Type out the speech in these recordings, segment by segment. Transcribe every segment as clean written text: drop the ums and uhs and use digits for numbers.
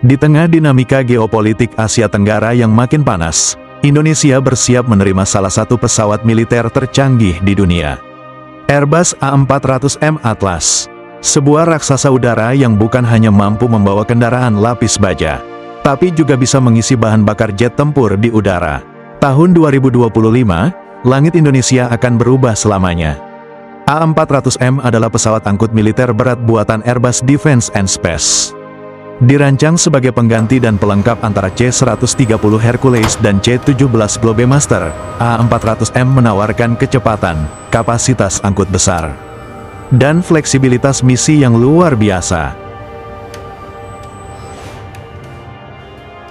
Di tengah dinamika geopolitik Asia Tenggara yang makin panas, Indonesia bersiap menerima salah satu pesawat militer tercanggih di dunia. Airbus A400M Atlas, sebuah raksasa udara yang bukan hanya mampu membawa kendaraan lapis baja, tapi juga bisa mengisi bahan bakar jet tempur di udara. Tahun 2025, langit Indonesia akan berubah selamanya. A400M adalah pesawat angkut militer berat buatan Airbus Defence and Space. Dirancang sebagai pengganti dan pelengkap antara C-130 Hercules dan C-17 Globemaster, A400M menawarkan kecepatan, kapasitas angkut besar, dan fleksibilitas misi yang luar biasa.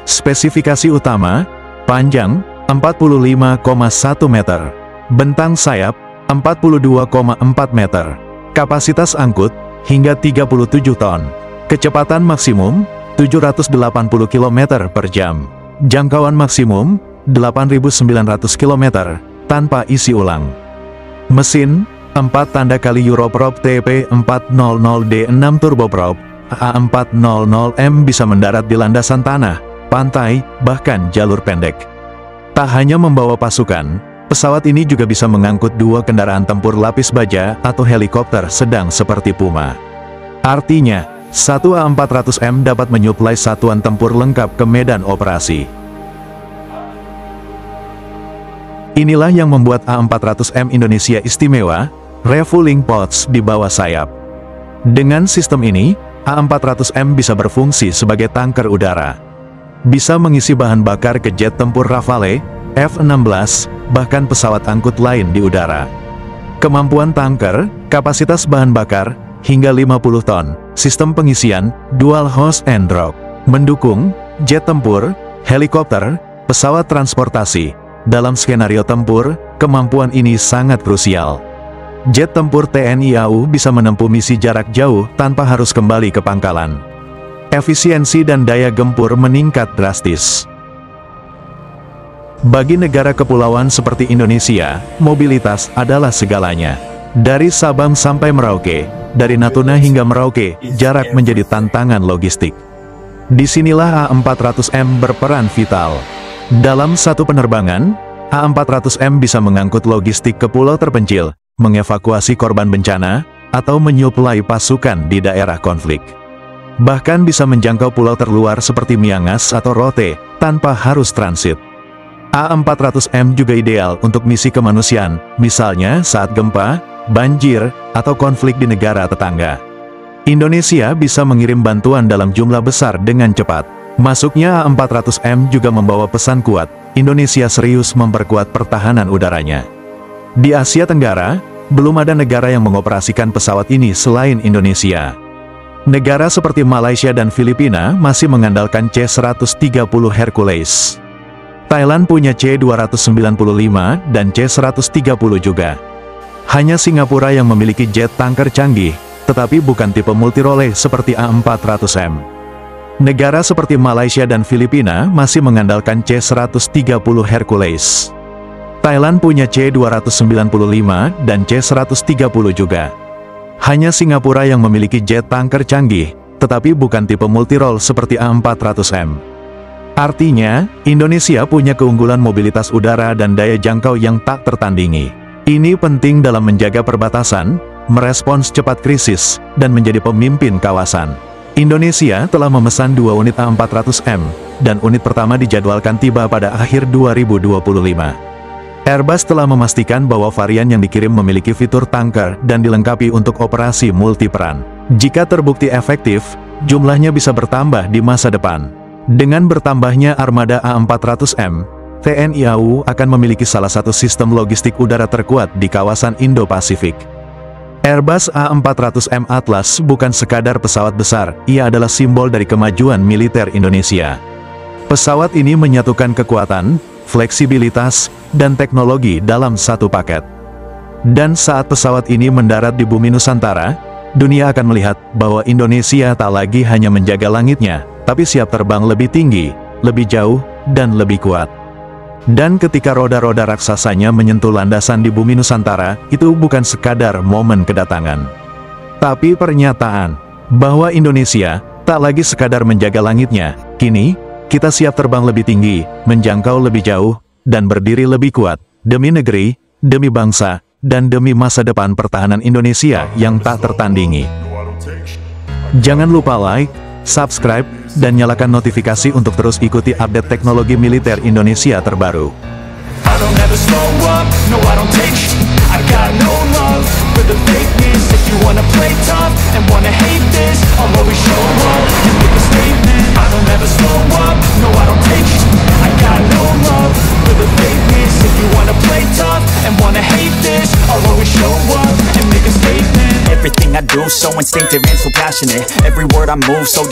Spesifikasi utama, panjang, 45,1 meter, bentang sayap, 42,4 meter, kapasitas angkut, hingga 37 ton. Kecepatan maksimum, 780 km per jam. Jangkauan maksimum, 8.900 km, tanpa isi ulang. Mesin, 4 tanda kali Europrop TP400D6 turboprop. A400M bisa mendarat di landasan tanah, pantai, bahkan jalur pendek. Tak hanya membawa pasukan, pesawat ini juga bisa mengangkut 2 kendaraan tempur lapis baja atau helikopter sedang seperti Puma. Artinya, satu A400M dapat menyuplai satuan tempur lengkap ke medan operasi. Inilah yang membuat A400M Indonesia istimewa, refueling pods di bawah sayap. Dengan sistem ini, A400M bisa berfungsi sebagai tanker udara. Bisa mengisi bahan bakar ke jet tempur Rafale, F-16, bahkan pesawat angkut lain di udara. Kemampuan tanker, kapasitas bahan bakar, hingga 50 ton. Sistem pengisian, dual host and drop. Mendukung, jet tempur, helikopter, pesawat transportasi. Dalam skenario tempur, kemampuan ini sangat krusial. Jet tempur TNI AU bisa menempuh misi jarak jauh tanpa harus kembali ke pangkalan. Efisiensi dan daya gempur meningkat drastis. Bagi negara kepulauan seperti Indonesia, mobilitas adalah segalanya. Dari Sabang sampai Merauke, dari Natuna hingga Merauke, jarak menjadi tantangan logistik. Disinilah A400M berperan vital. Dalam satu penerbangan, A400M bisa mengangkut logistik ke pulau terpencil, mengevakuasi korban bencana, atau menyuplai pasukan di daerah konflik. Bahkan bisa menjangkau pulau terluar seperti Miangas atau Rote, tanpa harus transit. A400M juga ideal untuk misi kemanusiaan, misalnya saat gempa, banjir, atau konflik di negara tetangga. Indonesia bisa mengirim bantuan dalam jumlah besar dengan cepat. Masuknya A400M juga membawa pesan kuat, Indonesia serius memperkuat pertahanan udaranya. Di Asia Tenggara, belum ada negara yang mengoperasikan pesawat ini selain Indonesia. Negara seperti Malaysia dan Filipina masih mengandalkan C-130 Hercules. Thailand punya C-295 dan C-130 juga. Hanya Singapura yang memiliki jet tanker canggih, tetapi bukan tipe multirole seperti A400M. Negara seperti Malaysia dan Filipina masih mengandalkan C-130 Hercules. Thailand punya C-295 dan C-130 juga. Hanya Singapura yang memiliki jet tanker canggih, tetapi bukan tipe multirole seperti A400M. Artinya, Indonesia punya keunggulan mobilitas udara dan daya jangkau yang tak tertandingi. Ini penting dalam menjaga perbatasan, merespons cepat krisis, dan menjadi pemimpin kawasan. Indonesia telah memesan 2 unit A400M, dan unit pertama dijadwalkan tiba pada akhir 2025. Airbus telah memastikan bahwa varian yang dikirim memiliki fitur tanker dan dilengkapi untuk operasi multiperan. Jika terbukti efektif, jumlahnya bisa bertambah di masa depan. Dengan bertambahnya armada A400M, TNI AU akan memiliki salah satu sistem logistik udara terkuat di kawasan Indo-Pasifik. Airbus A400M Atlas bukan sekadar pesawat besar, ia adalah simbol dari kemajuan militer Indonesia. Pesawat ini menyatukan kekuatan, fleksibilitas, dan teknologi dalam satu paket. Dan saat pesawat ini mendarat di bumi Nusantara, dunia akan melihat bahwa Indonesia tak lagi hanya menjaga langitnya, tapi siap terbang lebih tinggi, lebih jauh, dan lebih kuat. Dan ketika roda-roda raksasanya menyentuh landasan di bumi Nusantara, itu bukan sekadar momen kedatangan, tapi pernyataan bahwa Indonesia tak lagi sekadar menjaga langitnya, Kini, kita siap terbang lebih tinggi, menjangkau lebih jauh, dan berdiri lebih kuat, demi negeri, demi bangsa, dan demi masa depan pertahanan Indonesia yang tak tertandingi. Jangan lupa like, subscribe, dan nyalakan notifikasi untuk terus ikuti update teknologi militer Indonesia terbaru. I don't ever slow up, no I don't take sh**. I got no love for the fakeness. If you wanna play tough and wanna hate this, I'll always show up and make a statement. I don't ever slow up, no I don't take sh**. I got no love for the fakeness. If you wanna play tough and wanna hate this, I'll always show up and make a statement. Everything I do so instinctive and so passionate. Every word I move so